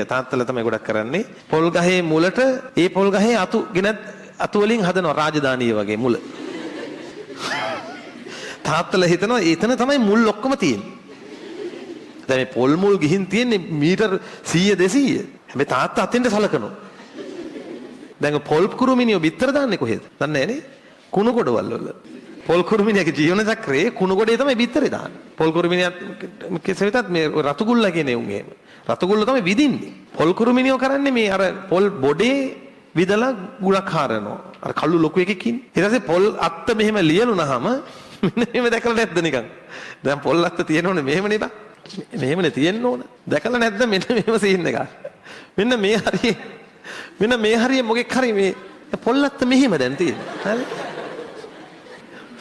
තාත්තලා තමයි ගොඩක් කරන්නේ. පොල් ගහේ මුලට ඒ පොල් ගහේ අතු වලින් හදනවා රාජධානිය වගේ මුල. තාත්තලා හිතනවා එතන තමයි මුල් ඔක්කොම තියෙන්නේ. දැන් මේ පොල් මුල් ගිහින් තියෙන්නේ මීටර් 100 200. හැබැයි තාත්තා අතෙන්ට සලකනවා. දැන් පොල් කුරුමිනියෝ බිත්තර දාන්නේ කොහෙද? දන්නේ නැහැ නේ. කුණු ගොඩවල් වල. පොල් කුරුමිනියගේ ජීවන චක්‍රයේ කුණු ගොඩේ තමයි බිත්තරේ දාන්නේ. පොල් කුරුමිනියත් කෙසේ වෙතත් මේ රතුගුල්ලා කියන්නේ උන් එහෙම. රතුගුල්ල තමයි විදින්නේ. පොල් කුරුමිනියෝ කරන්නේ මේ අර පොල් බොඩේ විදලා ගුණක් හරනවා. අර කළු ලොකු එකකින්. ඊට පස්සේ පොල් අත්ත මෙහෙම ලියලුනහම මෙන්න මෙහෙම දැකලා නැද්ද නිකන්? දැන් පොල් අත්ත තියෙනෝනේ මෙහෙමනේ බා. මෙහෙමනේ තියෙන්න ඕන. දැකලා නැද්ද මෙන්න මෙහෙම සීන් එකක්. මෙන්න මේ හරිය මොකෙක් හරි මේ පොල් අත්ත මෙහෙම දැන් තියෙන්නේ. හරි?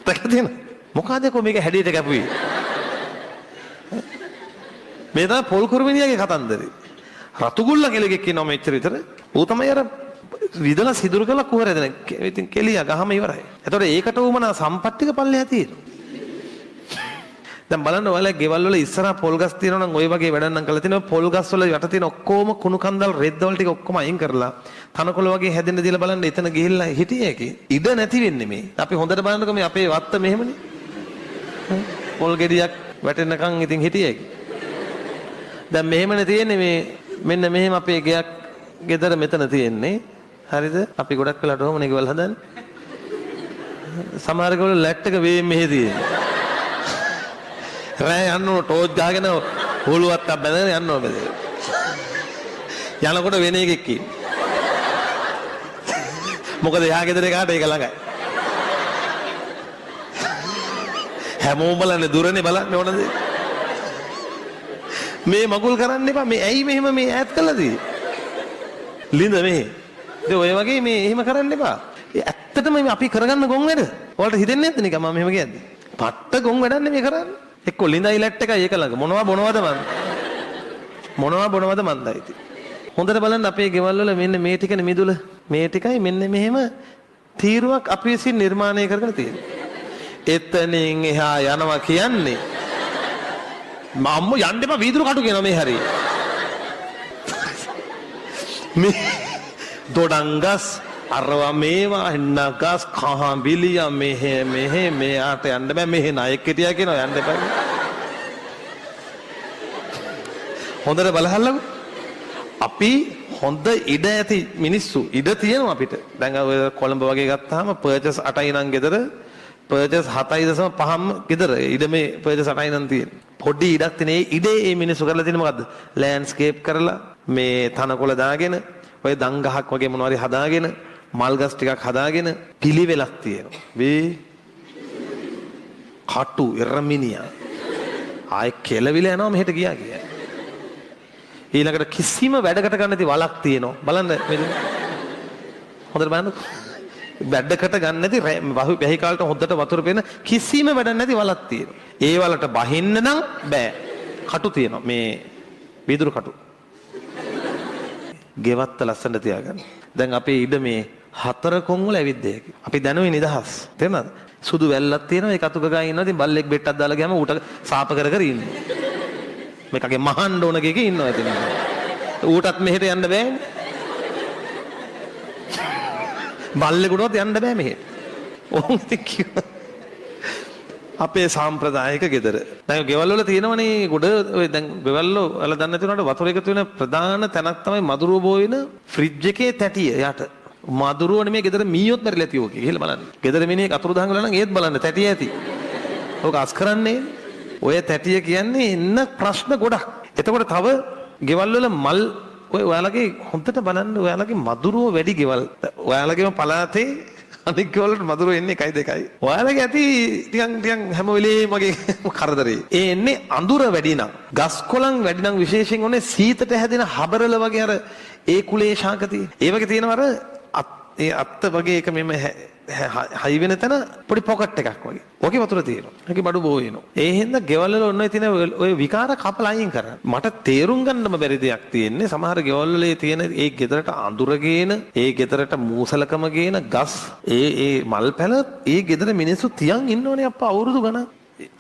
දැකලා තියෙනවද? මොකද මේක හැඩයට කැපුවේ? මේ තමයි පොල් කුරුමිනියගේ කතන්දරේ. රතුගුල්ල කියලා එකෙක් ඉන්නවා මෙච්චර විතර. ඌ තමයි අර විදලා සිදුරු කරලා කුහරය දෙන. ඉතින් කෙලිය ගහම ඉවරයි. එතකොට ඒකට උමනා සම්පත්තික පල්ලෙහා තියෙනවා. දැන් බලන්න ඔයාලා ගෙවල් වල ඉස්සරහා පොල් ගස් තියෙනවා නම් ওই වගේ වැඩක් නම් කරලා තිනවා. පොල් ගස් වල යට තියෙන ඔක්කොම කුණු කන්දල් රෙද්දවල ටික ඔක්කොම අයින් කරලා තනකොළ වගේ හැදෙන්න දීලා බලන්න එතන ගිහිල්ලා හිටියේ ඒකේ. ඉඩ නැති වෙන්නේ මේ. අපි හොඳට බලන්නකෝ මේ අපේ වත්ත මෙහෙමනේ. පොල් ගෙඩියක් වැටෙනකන් ඉතින් හිටියේ ඒකේ. දැන් මෙහෙමනේ තියෙන්නේ මේ මෙන්න මෙහෙම අපේ ගෙයක් ගෙදර මෙතන තියෙන්නේ. හරිද? අපි ගොඩක් වෙලාට ඕමනේ ගෙවල් හදන්නේ. සමහර ගෙවල ලැට් එක වේ මෙහෙ තියෙන්නේ. රෑ යන්න ඕන ටෝච් ගහගෙන හොළුවත් බැඳගෙන යන්න ඕන බෙද. යනකොට වෙන එකෙක් ඉන්නේ. මොකද එහා ගෙදර එකාට ඒක ළඟයි. හැමෝම බලන්නේ දුරනේ බලන්නේ ඕනද? මේ මගුල් කරන්න එපා. මේ ඇයි මෙහෙම මේ ඈත් කළාද? ලිඳ මෙහෙ. ඒ ඔය වගේ මේ එහෙම කරන්න එපා. ඒ ඇත්තටම අපි කරගන්න ගොන් වැඩ. ඔයාලට හිතෙන්නේ නැද්ද නිකන් මම මෙහෙම කියන්නේ? පට්ට ගොන් වැඩක් නෙමෙයි කරන්නේ. එක්ක ලිඳයි ලැට් එකයි ඒක ළඟ මොනවද මන්දයි ඉතින්. හොඳට බලන්න අපේ ගෙවල් වල මෙන්න මේ ටිකනේ මිදුල. මේ ටිකයි මෙන්න මෙහෙම තීරුවක් අපි විසින් නිර්මාණය කරගෙන තියෙනවා. එතනින් එහා යනවා කියන්නේ මම්ම යන්න එපා වීදුරු කටු කියනවා මේ හරිය. මේ දොඩංගස් අරවා මේවා හෙන්නගස් කහඹිලිය මෙහෙ මෙයාට යන්න බෑ මෙහෙ නායක හිටියා කියනවා යන්න එපා. හොඳට බලහල්ලකෝ. අපි හොඳ ඉඩ ඇති මිනිස්සු ඉඩ තියෙනවා අපිට. දැන් ඔය කොළඹ වගේ ගත්තාම පර්චස් 8යි නම් ගෙදර පර්චස් 7.5ම ගෙදර ඉඩ මේ පර්චස් 8යි නම් තියෙන්නේ. පොඩි ඉඩක් තියෙන ඒ ඉඩේ මේ මිනිස්සු කරලා තියෙන මොකද්ද? ලෑන්ඩ්ස්කේප් කරලා මේ තනකොළ දාගෙන ඔය දන් ගහක් වගේ මොනවාරි හදාගෙන මල් ගස් ටිකක් හදාගෙන පිළිවෙලක් තියෙනවා. මේ කටු එරමිනියා ආයි කෙලවිල යනවා මෙහෙට ගියා කියන්නේ. ඊළඟට කිසිම වැඩකට ගන්න නැති වලක් තියෙනවා. බලන්න මේ හොඳට බලන්න. වැඩකට ගන්න නැති වැහි කාලට හොඳට වතුර පෙන කිසිම වැඩක් නැති වලක් තියෙනවා. ඒ වලට බහින්න නම් බෑ. කටු තියෙනවා. මේ වීදුරු කටු. ගෙවත්ත ලස්සනට තියාගන්න. දැන් අපේ ඉඩ මේ 4 කොන් වල ඇවිද්දේ. අපි දැනුවේ නිදහස්. තේරෙනවද? සුදු වැල්ලක් තියෙනවා. ඒක අතුක ගා ඉන්නවා. ඉතින් බල්ලෙක් බෙට්ටක් දාලා ගියාම ඌට සාප කර කර ඉන්නේ. මේකගේ මහන්න ඕන එකේ ඉන්නවා ඉතින්. ඌටත් මෙහෙට යන්න බෑනේ. බල්ලෙකුටවත් යන්න බෑ මෙහෙට. ඕන් ඉතින් අපේ සාම්ප්‍රදායික ගෙදර. දැන් ගෙවල් වල තියෙනවනේ ගොඩ ඔය දැන් ගෙවල් වල දන්නේ නැති උනාට වතුර එකතු වෙන ප්‍රධාන තැනක් තමයි මදුරුව බෝ වෙන ෆ්‍රිජ් එකේ තැටිය යට. මදුරුව නෙමෙයි ගෙදර මීයොත් මැරිලා තියෝ කියලා බලන්න. ගෙදර මිනිහෙක් අතුරු දහන් ගලන නම් ඒත් බලන්න තැටිය ඇති. ඔක අස් කරන්නේ. ඔය තැටිය කියන්නේ එන්න ප්‍රශ්න ගොඩක්. එතකොට තව ගෙවල් වල මල් ඔය ඔයාලගේ හොඳට බලන්න ඔයාලගේ මදුරුව වැඩි ගෙවල්. ඔයාලගේම පළාතේ අනික් ගෙවල්වලට මදුරුව එන්නේ 1 2යි. ඔයාලගේ ඇති ටිකන් හැම වෙලේම වගේ කරදරේ. ඒ එන්නේ අඳුර වැඩි නම්, ගස් කොළන් වැඩි නම් විශේෂයෙන් ඔන්නේ සීතට හැදෙන හබරල වගේ අර ඒ කුලේ ශාකතිය. ඒ වගේ තියෙනවා අර ඒ අත්ත වගේ එක මෙම හයි වෙන තැන පොඩි පොකට් එකක් වගේ. ඔකේ වතුර තියෙනවා. ඒකේ බඩු බෝ වෙනවා. ඒ හින්දා ගෙවල් වල ඔන්න තියෙන ඔය විකාර කපලා අයින් කරන්න. මට තේරුම් ගන්නම බැරි දෙයක් තියෙන්නේ සමහර ගෙවල් වල තියෙන ඒ ගෙදරට අඳුර ගේන, ඒ ගෙදරට මූසලකම ගේන ගස්, ඒ මල් පැල ඒ ගෙදර මිනිස්සු තියන් ඉන්නෝනේ අප්පා අවුරුදු ගණන්.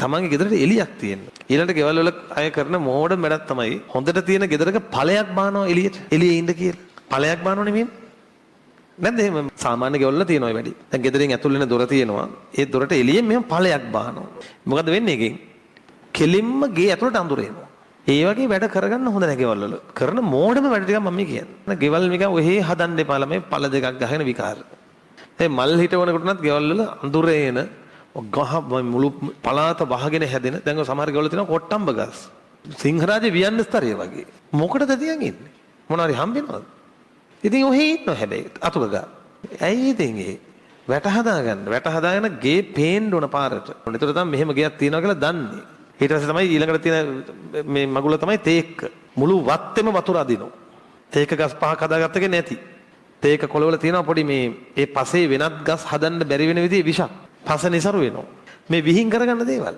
තමන්ගේ ගෙදරට එළියක් තියෙන්න. ඊළඟට ගෙවල් වල අය කරන මෝඩ වැඩක් තමයි හොඳට තියෙන ගෙදරක ඵලයක් බානවා එළියට. එළියේ ඉන්න කියලා. ඵලයක් බානෝ නෙමෙයි. නැද්ද එහෙම සාමාන්‍ය ගෙවල් වල තියෙනවා වැඩි. දැන් ගෙදරින් ඇතුල් වෙන දොර තියෙනවා. ඒ දොරට එළියෙන් මෙහෙම ඵලයක් බානවා. මොකද වෙන්නේ එකෙන්? කෙලින්ම ගේ ඇතුළට අඳුර එනවා. ඒ වගේ වැඩ කරගන්න හොඳ නැහැ ගෙවල් වල. කරන මෝඩම වැඩ ටිකක් මම කියන්නේ. ගෙවල් නිකන් ඔහේ හදන්න එපා ළමයි ඵල දෙකක් ගහගෙන විකාර. ඒ මල් හිටවනකොට උනත් ගෙවල් වල අඳුරේ එන ගහ මුළු පලාත වහගෙන හැදෙන දැන් සමහර ගෙවල් තියෙනවා කොට්ටම්බ ගස්. සිංහරාජේ වියන්න ස්තරය වගේ. මොකටද තියන් ඉන්නේ? මොනවාරි හම්බෙනවද? ඉතින් ඔහේ ඉන්නවා හැබැයි අතුක ගා. ඇයි ඉතින් ඒ වැට හදාගන්න. වැට හදාගෙන ගේ පේන්න ඕන පාරට. ඒතර තමයි මෙහෙම ගයක් තියෙනවා කියලා දන්නේ. ඊට පස්සේ තමයි ඊළඟට තියෙන මේ මගුල තමයි තේක්ක. මුළු වත්තෙම වතුර අදිනවා. තේක ගස් පහක් හදාගත්ත එක නැති. තේක කොළවල තියෙනවා පොඩි මේ ඒ පසේ වෙනත් ගස් හදන්න බැරි වෙන විදිහේ විෂක්. පස નિසරු වෙනවා. මේ විහිං කරගන්න දේවල්.